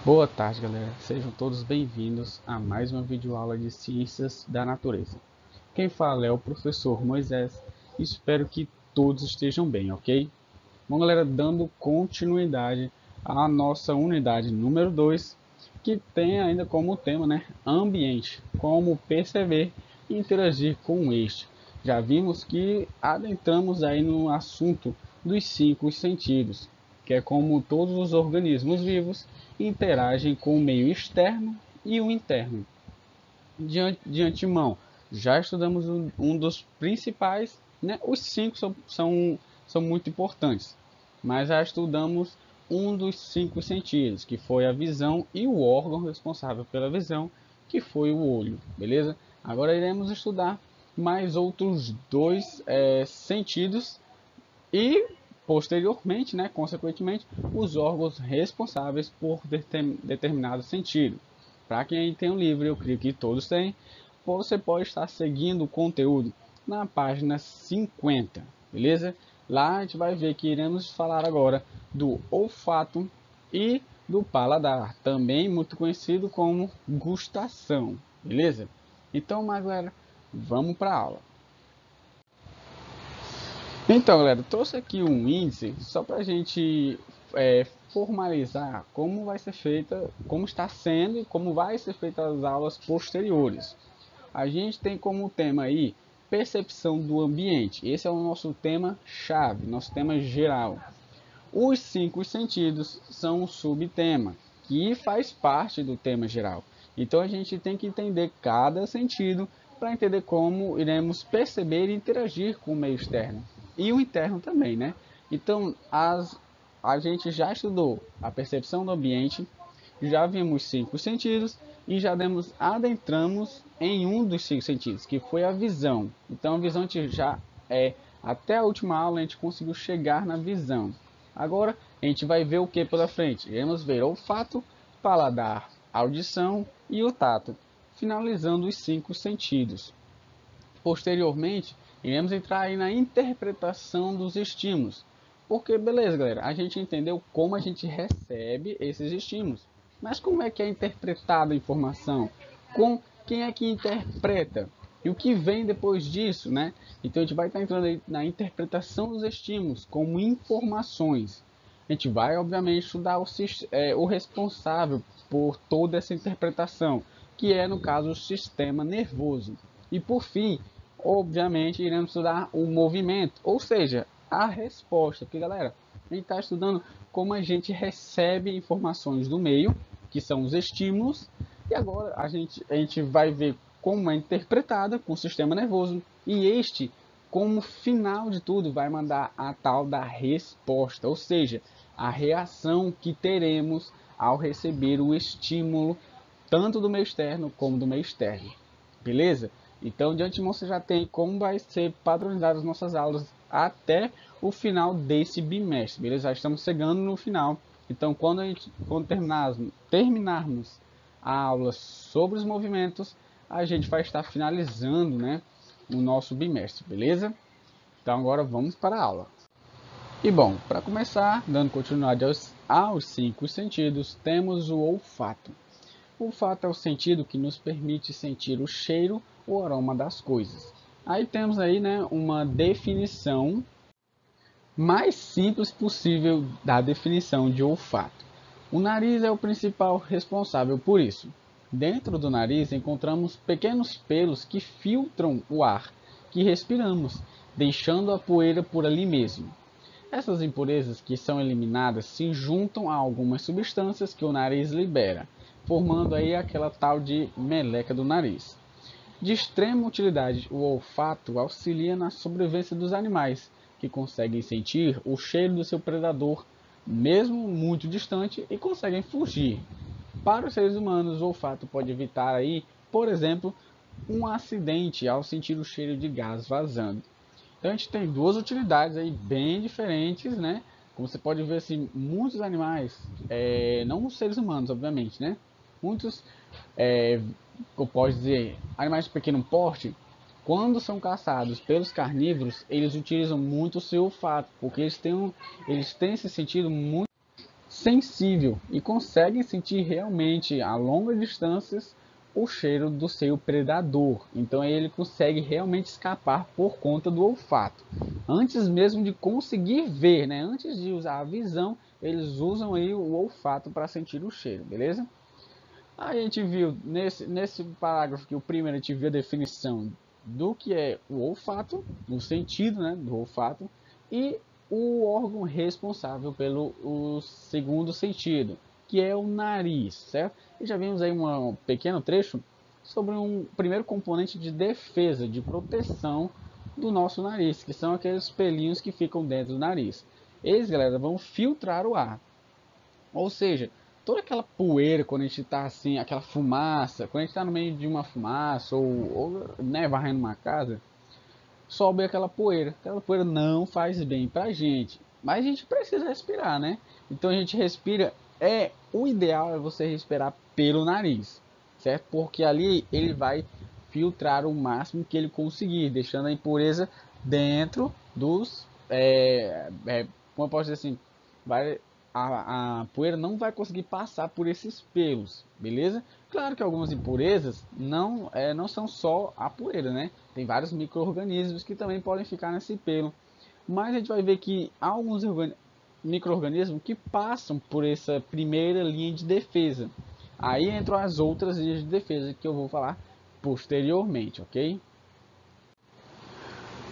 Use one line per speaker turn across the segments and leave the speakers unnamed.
Boa tarde, galera. Sejam todos bem-vindos a mais uma videoaula de Ciências da Natureza. Quem fala é o professor Moisés e espero que todos estejam bem, ok? Bom, galera, dando continuidade à nossa unidade número 2, que tem ainda como tema, ambiente, como perceber e interagir com este. Já vimos que adentramos aí no assunto dos cinco sentidos, que é como todos os organismos vivos interagem com o meio externo e o interno. De antemão, já estudamos um dos principais, né? Os cinco são muito importantes, mas já estudamos um dos cinco sentidos, que foi a visão, e o órgão responsável pela visão, que foi o olho, beleza? Agora iremos estudar mais outros dois sentidos e, posteriormente, consequentemente, os órgãos responsáveis por determinado sentido. Para quem aí tem o livro, eu creio que todos têm, você pode estar seguindo o conteúdo na página 50, beleza? Lá a gente vai ver que iremos falar agora do olfato e do paladar, também muito conhecido como gustação, beleza? Então, galera, vamos para a aula. Então, galera, trouxe aqui um índice só para a gente formalizar como vai ser feita, como está sendo e como vai ser feita as aulas posteriores. A gente tem como tema aí percepção do ambiente. Esse é o nosso tema chave, nosso tema geral. Os cinco sentidos são um subtema que faz parte do tema geral. Então a gente tem que entender cada sentido para entender como iremos perceber e interagir com o meio externo e o interno também, né? Então a gente já estudou a percepção do ambiente, já vimos cinco sentidos e já adentramos em um dos cinco sentidos, que foi a visão. Então a visão a gente já até a última aula a gente conseguiu chegar na visão. Agora a gente vai ver o que pela frente? Iremos ver olfato, paladar, audição e o tato, finalizando os cinco sentidos. Posteriormente, iremos entrar aí na interpretação dos estímulos. Porque, beleza, galera, a gente entendeu como a gente recebe esses estímulos. Mas como é que é interpretada a informação? Com quem é que interpreta? E o que vem depois disso, né? Então a gente vai estar entrando aí na interpretação dos estímulos como informações. A gente vai, obviamente, estudar o responsável por toda essa interpretação, que é, no caso, o sistema nervoso. E por fim, obviamente, iremos estudar o movimento, ou seja, a resposta. Porque, galera, a gente está estudando como a gente recebe informações do meio, que são os estímulos, e agora a gente vai ver como é interpretada com o sistema nervoso, e este, como final de tudo, vai mandar a tal da resposta, ou seja, a reação que teremos ao receber o estímulo, tanto do meio externo como do meio externo. Beleza? Então, de antemão, você já tem como vai ser padronizado as nossas aulas até o final desse bimestre, beleza? Já estamos chegando no final. Então, quando terminarmos a aula sobre os movimentos, a gente vai estar finalizando, o nosso bimestre, beleza? Então, agora vamos para a aula. E bom, para começar, dando continuidade aos cinco sentidos, temos o olfato. O olfato é o sentido que nos permite sentir o cheiro ou aroma das coisas. Aí temos aí, uma definição mais simples possível da definição de olfato. O nariz é o principal responsável por isso. Dentro do nariz encontramos pequenos pelos que filtram o ar que respiramos, deixando a poeira por ali mesmo. Essas impurezas que são eliminadas se juntam a algumas substâncias que o nariz libera, formando aí aquela tal de meleca do nariz. De extrema utilidade, o olfato auxilia na sobrevivência dos animais, que conseguem sentir o cheiro do seu predador, mesmo muito distante, e conseguem fugir. Para os seres humanos, o olfato pode evitar aí, por exemplo, um acidente ao sentir o cheiro de gás vazando. Então a gente tem duas utilidades aí bem diferentes, né? Como você pode ver, assim, muitos animais, não os seres humanos, obviamente, né? Muitos, eu posso dizer, animais de pequeno porte, quando são caçados pelos carnívoros, eles utilizam muito o seu olfato, porque eles têm esse sentido muito sensível e conseguem sentir realmente a longas distâncias o cheiro do seu predador. Então ele consegue realmente escapar por conta do olfato. Antes mesmo de conseguir ver, né? Antes de usar a visão, eles usam aí o olfato para sentir o cheiro, beleza? Aí a gente viu nesse parágrafo que o primeiro a gente viu a definição do que é o olfato, o sentido, né, do olfato, e o órgão responsável pelo o segundo sentido, que é o nariz, certo? E já vimos aí um pequeno trecho sobre um primeiro componente de defesa, de proteção do nosso nariz, que são aqueles pelinhos que ficam dentro do nariz. Eles, galera, vão filtrar o ar. Ou seja, toda aquela poeira, quando a gente está assim, aquela fumaça, quando a gente está no meio de uma fumaça ou né, varrendo uma casa, sobe aquela poeira. Aquela poeira não faz bem pra gente, mas a gente precisa respirar, né? Então a gente respira, o ideal é você respirar pelo nariz, certo? Porque ali ele vai filtrar o máximo que ele conseguir, deixando a impureza dentro dos, como eu posso dizer assim, vai a poeira não vai conseguir passar por esses pelos, beleza? Claro que algumas impurezas não são só a poeira, né? Tem vários micro-organismos que também podem ficar nesse pelo. Mas a gente vai ver que há alguns micro-organismos que passam por essa primeira linha de defesa. Aí entram as outras linhas de defesa que eu vou falar posteriormente, ok?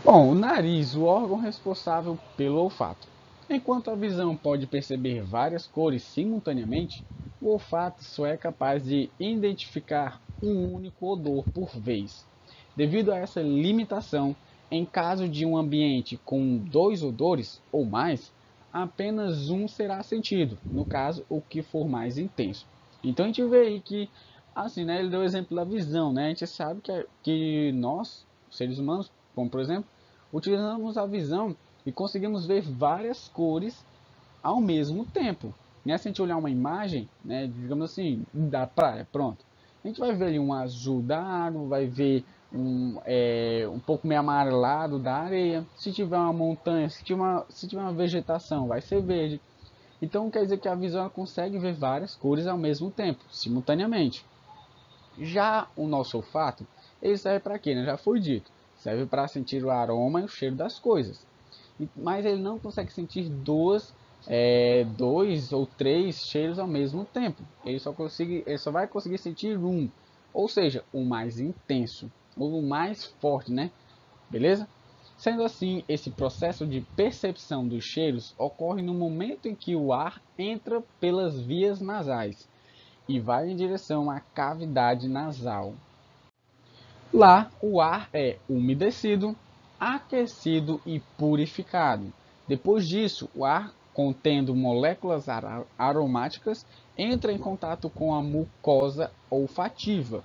Bom, o nariz, o órgão responsável pelo olfato. Enquanto a visão pode perceber várias cores simultaneamente, o olfato só é capaz de identificar um único odor por vez. Devido a essa limitação, em caso de um ambiente com dois odores ou mais, apenas um será sentido, no caso, o que for mais intenso. Então a gente vê aí que, assim, né, ele deu o exemplo da visão, né? A gente sabe que nós, seres humanos, como por exemplo, utilizamos a visão e conseguimos ver várias cores ao mesmo tempo. Né? Se a gente olhar uma imagem, né, digamos assim, da praia, pronto, a gente vai ver ali um azul da água, vai ver um pouco meio amarelado da areia. Se tiver uma montanha, se tiver uma vegetação, vai ser verde. Então quer dizer que a visão consegue ver várias cores ao mesmo tempo, simultaneamente. Já o nosso olfato, ele serve para quê? Né? Já foi dito, serve para sentir o aroma e o cheiro das coisas. Mas ele não consegue sentir dois ou três cheiros ao mesmo tempo. Ele só vai conseguir sentir um, ou seja, o mais intenso, ou o mais forte, né? Beleza? Sendo assim, esse processo de percepção dos cheiros ocorre no momento em que o ar entra pelas vias nasais e vai em direção à cavidade nasal. Lá, o ar é umedecido, aquecido e purificado. Depois disso, o ar contendo moléculas aromáticas entra em contato com a mucosa olfativa.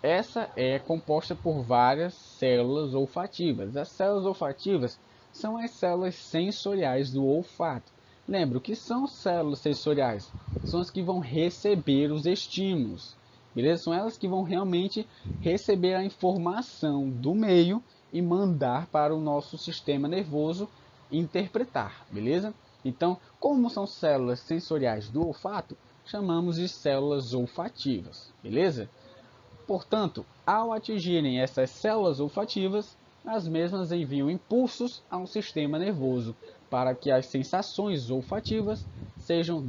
Essa é composta por várias células olfativas. As células olfativas são as células sensoriais do olfato. Lembra, o que são células sensoriais? São as que vão receber os estímulos. Beleza? São elas que vão realmente receber a informação do meio e mandar para o nosso sistema nervoso interpretar. Beleza? Então, como são células sensoriais do olfato, chamamos de células olfativas. Beleza? Portanto, ao atingirem essas células olfativas, as mesmas enviam impulsos ao sistema nervoso para que as sensações olfativas sejam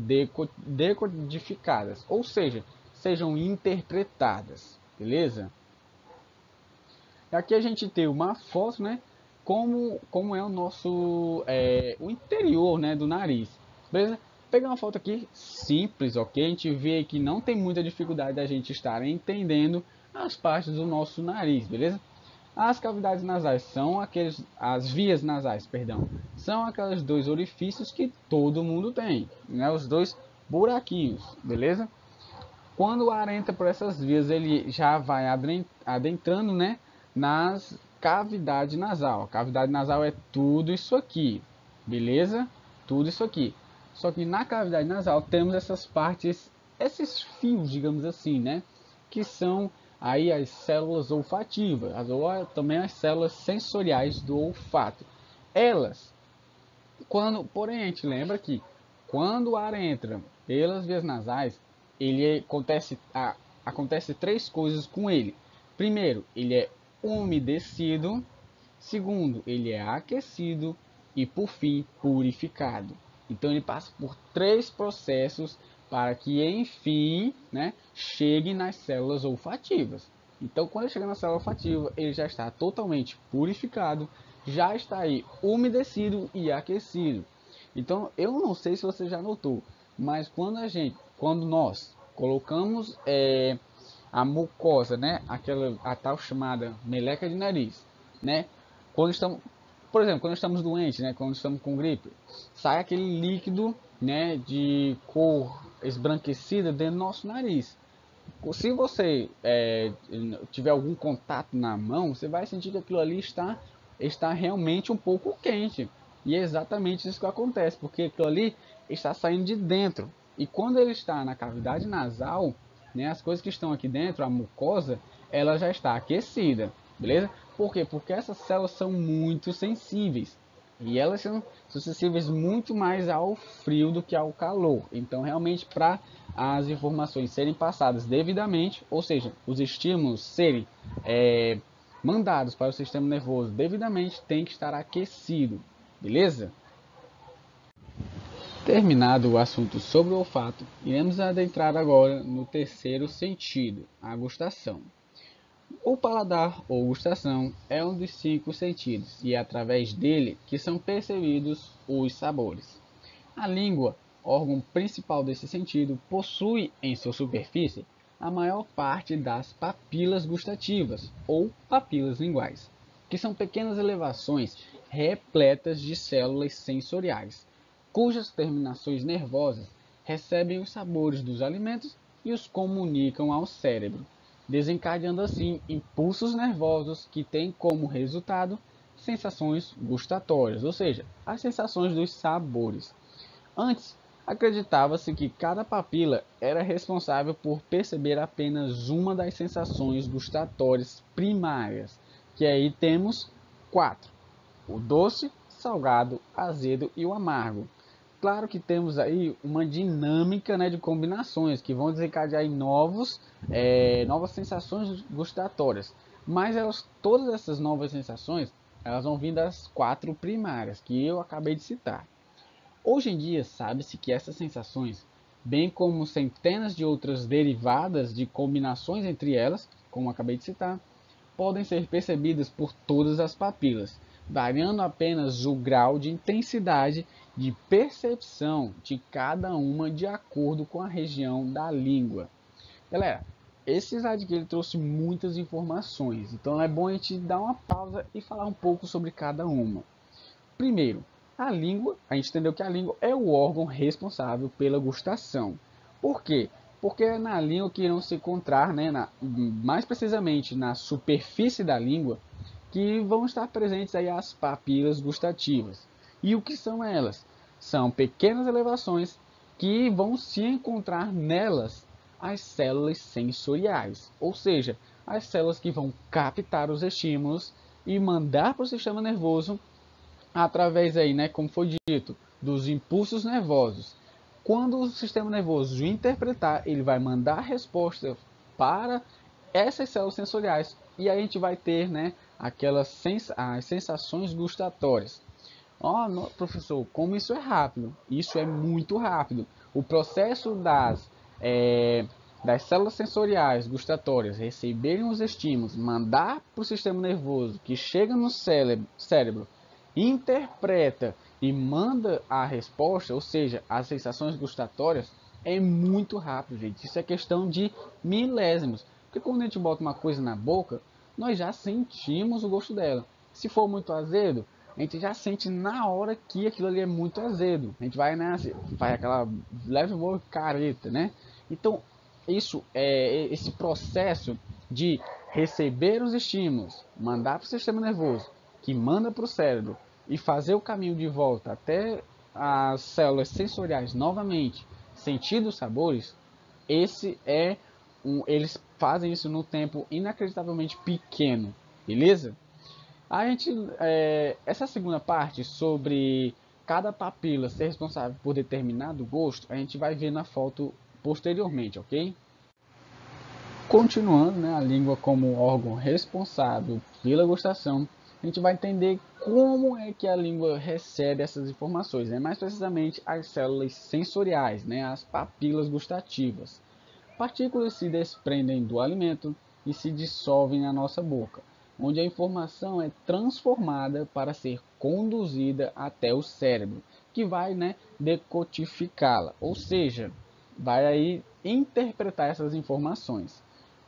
decodificadas, ou seja, sejam interpretadas, beleza? Aqui a gente tem uma foto, né? Como é o nosso o interior, né, do nariz, beleza? Pegar uma foto aqui simples, ok? A gente vê que não tem muita dificuldade da gente estar entendendo as partes do nosso nariz, beleza? As cavidades nasais são as vias nasais, perdão, são aqueles dois orifícios que todo mundo tem, né? Os dois buraquinhos, beleza? Quando o ar entra por essas vias, ele já vai adentrando, né, nas cavidade nasal. A cavidade nasal é tudo isso aqui, beleza? Tudo isso aqui. Só que na cavidade nasal temos essas partes, esses fios, digamos assim, né, que são aí as células olfativas, ou também as células sensoriais do olfato. Elas, porém a gente lembra que quando o ar entra pelas vias nasais, acontece três coisas com ele. Primeiro, ele é umedecido. Segundo, ele é aquecido. E por fim, purificado. Então ele passa por três processos para que, enfim, né, chegue nas células olfativas. Então, quando ele chega na célula olfativa, ele já está totalmente purificado, já está aí umedecido e aquecido. Então, eu não sei se você já notou, mas quando nós colocamos a mucosa, né, a tal chamada meleca de nariz, né, quando estamos, por exemplo, quando estamos doentes, né, quando estamos com gripe, sai aquele líquido, né, de cor esbranquecida dentro do nosso nariz. Se você tiver algum contato na mão, você vai sentir que aquilo ali está realmente um pouco quente. E é exatamente isso que acontece, porque aquilo ali está saindo de dentro. E quando ele está na cavidade nasal, né, as coisas que estão aqui dentro, a mucosa, ela já está aquecida, beleza? Por quê? Porque essas células são muito sensíveis. E elas são sensíveis muito mais ao frio do que ao calor. Então, realmente, para as informações serem passadas devidamente, ou seja, os estímulos serem mandados para o sistema nervoso devidamente, tem que estar aquecido, beleza? Terminado o assunto sobre o olfato, iremos adentrar agora no terceiro sentido, a gustação. O paladar ou gustação é um dos cinco sentidos e é através dele que são percebidos os sabores. A língua, órgão principal desse sentido, possui em sua superfície a maior parte das papilas gustativas ou papilas linguais, que são pequenas elevações repletas de células sensoriais, cujas terminações nervosas recebem os sabores dos alimentos e os comunicam ao cérebro, desencadeando assim impulsos nervosos que têm como resultado sensações gustatórias, ou seja, as sensações dos sabores. Antes, acreditava-se que cada papila era responsável por perceber apenas uma das sensações gustatórias primárias, que aí temos quatro: o doce, salgado, azedo e o amargo. Claro que temos aí uma dinâmica, né, de combinações que vão desencadear aí novas sensações gustatórias. Mas todas essas novas sensações, elas vão vir das quatro primárias que eu acabei de citar. Hoje em dia, sabe-se que essas sensações, bem como centenas de outras derivadas de combinações entre elas, como acabei de citar, podem ser percebidas por todas as papilas, variando apenas o grau de intensidade de percepção de cada uma de acordo com a região da língua. Galera, esse slide aqui ele trouxe muitas informações, então é bom a gente dar uma pausa e falar um pouco sobre cada uma. Primeiro, a língua, a gente entendeu que a língua é o órgão responsável pela gustação. Por quê? Porque é na língua que irão se encontrar, né, mais precisamente na superfície da língua, que vão estar presentes aí as papilas gustativas. E o que são elas? São pequenas elevações que vão se encontrar nelas as células sensoriais, ou seja, as células que vão captar os estímulos e mandar para o sistema nervoso através aí, né, como foi dito, dos impulsos nervosos. Quando o sistema nervoso interpretar, ele vai mandar a resposta para essas células sensoriais e aí a gente vai ter, né, as sensações gustatórias. Oh, professor, como isso é rápido? Isso é muito rápido. O processo das células sensoriais gustatórias receberem os estímulos, mandar para o sistema nervoso que chega no cérebro, interpreta e manda a resposta, ou seja, as sensações gustatórias, é muito rápido, gente. Isso é questão de milésimos. Porque quando a gente bota uma coisa na boca, nós já sentimos o gosto dela. Se for muito azedo, a gente já sente na hora que aquilo ali é muito azedo. A gente vai, né, faz aquela leve careta, né? Então, esse processo de receber os estímulos, mandar para o sistema nervoso, que manda para o cérebro e fazer o caminho de volta até as células sensoriais novamente, sentir os sabores, eles fazem isso num tempo inacreditavelmente pequeno, beleza? Essa segunda parte sobre cada papila ser responsável por determinado gosto, a gente vai ver na foto posteriormente, ok? Continuando, né, a língua como órgão responsável pela gustação, a gente vai entender como é que a língua recebe essas informações, né? Mais precisamente as células sensoriais, né, as papilas gustativas. Partículas se desprendem do alimento e se dissolvem na nossa boca, onde a informação é transformada para ser conduzida até o cérebro, que vai, né, decodificá-la, ou seja, vai aí interpretar essas informações.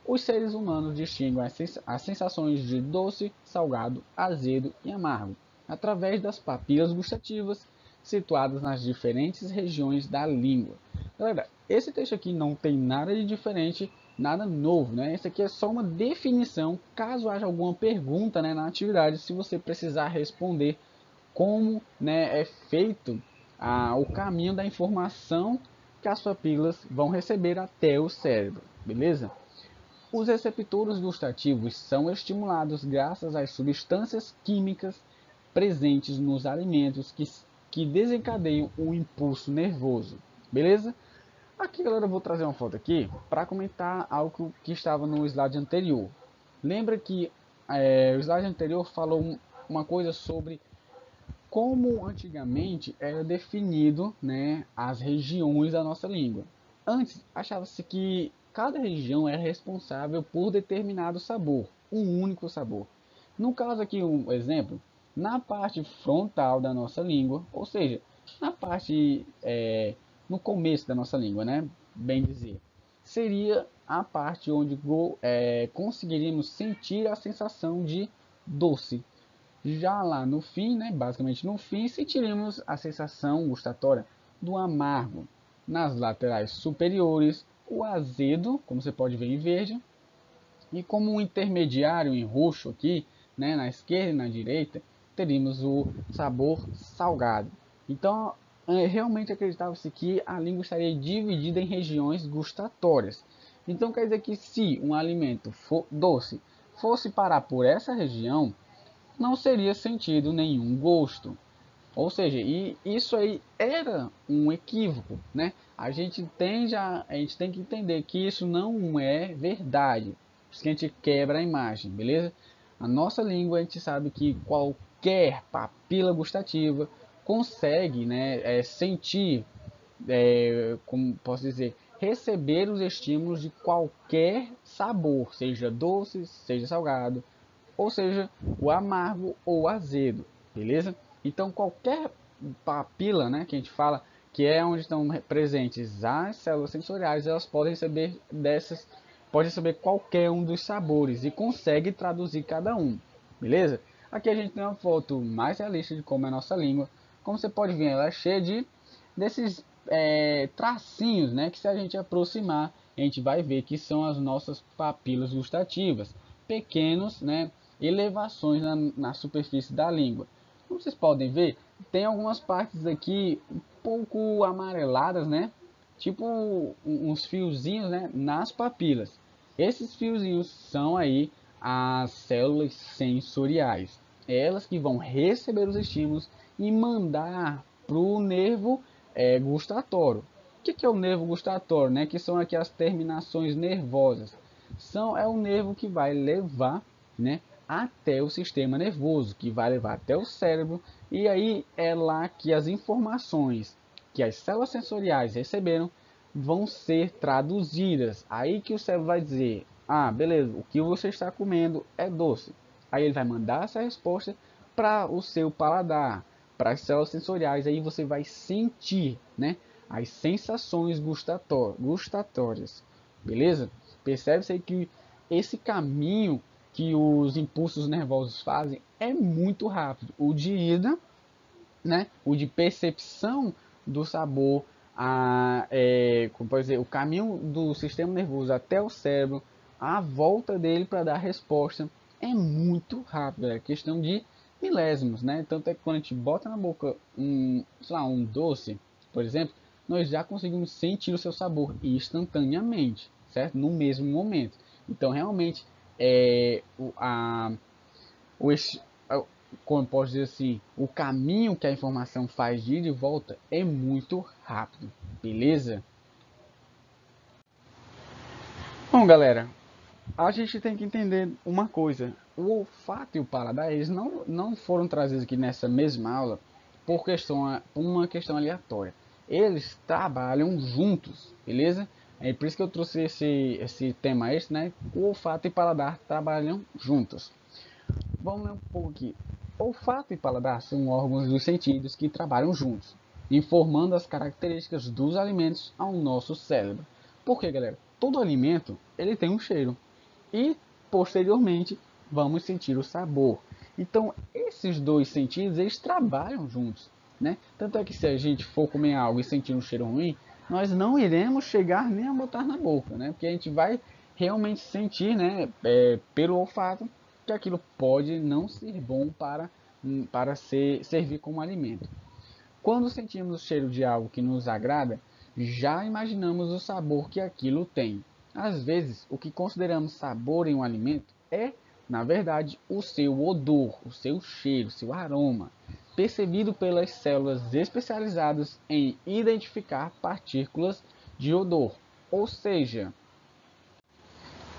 Os seres humanos distinguem as sensações de doce, salgado, azedo e amargo através das papilas gustativas situadas nas diferentes regiões da língua. Galera, esse texto aqui não tem nada de diferente, nada novo, né? Esse aqui é só uma definição, caso haja alguma pergunta, né, na atividade, se você precisar responder como, né, é feito o caminho da informação que as papilas vão receber até o cérebro, beleza? Os receptores gustativos são estimulados graças às substâncias químicas presentes nos alimentos que desencadeiam o impulso nervoso, beleza? Aqui, galera, eu vou trazer uma foto aqui para comentar algo que estava no slide anterior. Lembra que o slide anterior falou uma coisa sobre como antigamente era definido, né, as regiões da nossa língua. Antes, achava-se que cada região era responsável por determinado sabor, um único sabor. No caso aqui, um exemplo, na parte frontal da nossa língua, ou seja, na parte, no começo da nossa língua, né, bem dizer, seria a parte onde conseguiríamos sentir a sensação de doce. Já lá no fim, né, basicamente no fim, sentiremos a sensação gustatória do amargo. Nas laterais superiores, o azedo, como você pode ver em verde, e como um intermediário em roxo aqui, né, na esquerda e na direita, teríamos o sabor salgado. Então, realmente acreditava-se que a língua estaria dividida em regiões gustatórias. Então, quer dizer que se um alimento doce fosse parar por essa região, não seria sentido nenhum gosto. Ou seja, e isso aí era um equívoco, né? A gente tem que entender que isso não é verdade. Por isso que a gente quebra a imagem, beleza? A nossa língua, a gente sabe que qualquer papila gustativa consegue, né, sentir, como posso dizer, receber os estímulos de qualquer sabor, seja doce, seja salgado, ou seja, o amargo ou azedo, beleza? Então qualquer papila, né, que a gente fala, que é onde estão presentes as células sensoriais, elas podem receber qualquer um dos sabores e consegue traduzir cada um, beleza? Aqui a gente tem uma foto mais realista de como é a nossa língua. Como você pode ver, ela é cheia desses tracinhos, né, que se a gente aproximar, a gente vai ver que são as nossas papilas gustativas, pequenos, né, elevações na superfície da língua. Como vocês podem ver, tem algumas partes aqui um pouco amareladas, né? Tipo uns fiozinhos, né, nas papilas. Esses fiozinhos são aí as células sensoriais. Elas que vão receber os estímulos e mandar para o nervo gustatório. O que é o nervo gustatório, né? Que são aqui as terminações nervosas. É o nervo que vai levar, né, até o sistema nervoso, que vai levar até o cérebro, e aí é lá que as informações que as células sensoriais receberam vão ser traduzidas. Aí que o cérebro vai dizer: ah, beleza, o que você está comendo é doce. Aí ele vai mandar essa resposta para o seu paladar, para as células sensoriais. Aí você vai sentir, né, as sensações gustatórias. Beleza? Percebe-se aí que esse caminho que os impulsos nervosos fazem é muito rápido. O de ida, né, o de percepção do sabor, como pode dizer, o caminho do sistema nervoso até o cérebro, a volta dele para dar a resposta é muito rápido, é questão de milésimos, né? Tanto é que quando a gente bota na boca sei lá, um doce, por exemplo, nós já conseguimos sentir o seu sabor instantaneamente, certo? No mesmo momento. Então, realmente, é, o, a, o, como posso dizer assim, o caminho que a informação faz de ida e volta é muito rápido, beleza? Bom, galera, a gente tem que entender uma coisa: o olfato e o paladar, eles não foram trazidos aqui nessa mesma aula por uma questão aleatória. Eles trabalham juntos, beleza? É por isso que eu trouxe esse tema extra, né? O olfato e paladar trabalham juntos. Vamos ler um pouco aqui. Olfato e paladar são órgãos dos sentidos que trabalham juntos, informando as características dos alimentos ao nosso cérebro. Por quê, galera? Todo alimento ele tem um cheiro e posteriormente vamos sentir o sabor. Então, esses dois sentidos eles trabalham juntos, né? Tanto é que se a gente for comer algo e sentir um cheiro ruim, nós não iremos chegar nem a botar na boca, né? Porque a gente vai realmente sentir, né, pelo olfato, que aquilo pode não ser bom para servir como alimento. Quando sentimos o cheiro de algo que nos agrada, já imaginamos o sabor que aquilo tem. Às vezes, o que consideramos sabor em um alimento é, na verdade, o seu odor, o seu cheiro, o seu aroma, percebido pelas células especializadas em identificar partículas de odor, ou seja,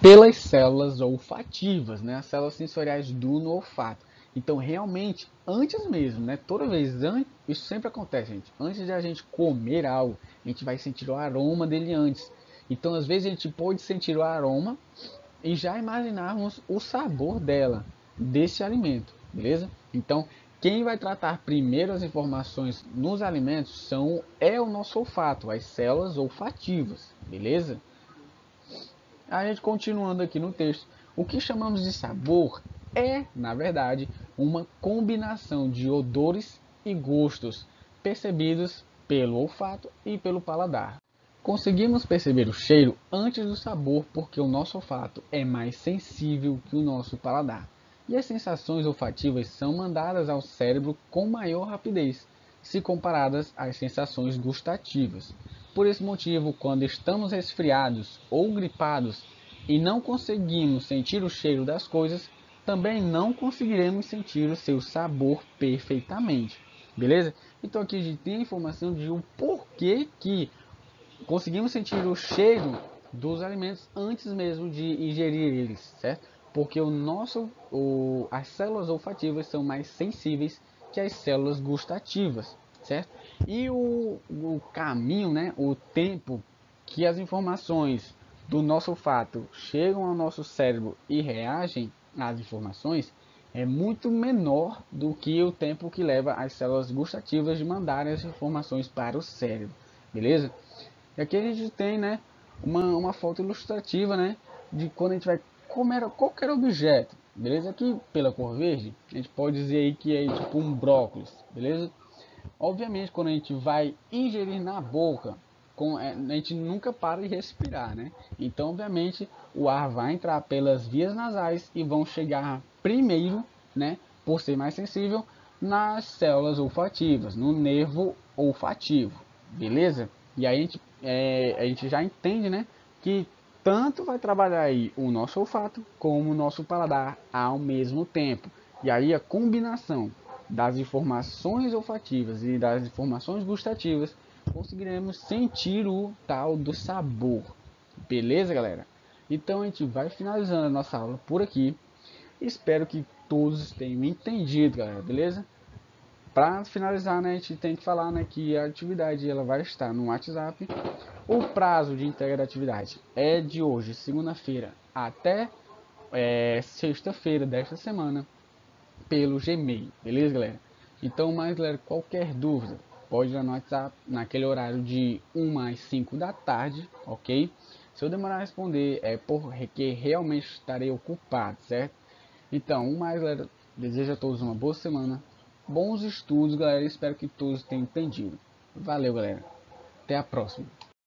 pelas células olfativas, né? As células sensoriais do olfato. Então, realmente, antes mesmo, né? Toda vez, isso sempre acontece, gente. Antes de a gente comer algo, a gente vai sentir o aroma dele antes. Então, às vezes, a gente pode sentir o aroma e já imaginarmos o sabor desse alimento, beleza? Então, quem vai tratar primeiro as informações nos alimentos é o nosso olfato, as células olfativas, beleza? A gente continuando aqui no texto, o que chamamos de sabor é, na verdade, uma combinação de odores e gostos percebidos pelo olfato e pelo paladar. Conseguimos perceber o cheiro antes do sabor porque o nosso olfato é mais sensível que o nosso paladar. E as sensações olfativas são mandadas ao cérebro com maior rapidez, se comparadas às sensações gustativas. Por esse motivo, quando estamos resfriados ou gripados e não conseguimos sentir o cheiro das coisas, também não conseguiremos sentir o seu sabor perfeitamente. Beleza? Então aqui a gente tem a informação de o porquê que conseguimos sentir o cheiro dos alimentos antes mesmo de ingerir eles, certo? Porque as células olfativas são mais sensíveis que as células gustativas, certo? E o caminho, né, o tempo que as informações do nosso olfato chegam ao nosso cérebro e reagem às informações é muito menor do que o tempo que leva as células gustativas de mandarem as informações para o cérebro, beleza? E aqui a gente tem, né, uma foto ilustrativa, né, de quando a gente vai comer qualquer objeto, beleza? Aqui pela cor verde, a gente pode dizer aí que é tipo um brócolis, beleza? Obviamente, quando a gente vai ingerir na boca, a gente nunca para de respirar, né? Então, obviamente, o ar vai entrar pelas vias nasais e vão chegar primeiro, né, por ser mais sensível, nas células olfativas, no nervo olfativo, beleza? E aí a gente já entende, né, que tanto vai trabalhar aí o nosso olfato como o nosso paladar ao mesmo tempo. E aí a combinação das informações olfativas e das informações gustativas, conseguiremos sentir o tal do sabor. Beleza, galera? Então a gente vai finalizando a nossa aula por aqui. Espero que todos tenham entendido, galera, beleza? Para finalizar, né, a gente tem que falar, né, que a atividade ela vai estar no WhatsApp. O prazo de entrega da atividade é de hoje, segunda-feira, até sexta-feira desta semana, pelo Gmail, beleza, galera? Então, mais galera, qualquer dúvida, pode ir lá no WhatsApp, naquele horário de 1 às 5 da tarde, ok? Se eu demorar a responder, é porque realmente estarei ocupado, certo? Então, mais galera, desejo a todos uma boa semana, bons estudos, galera, espero que todos tenham entendido. Valeu, galera, até a próxima.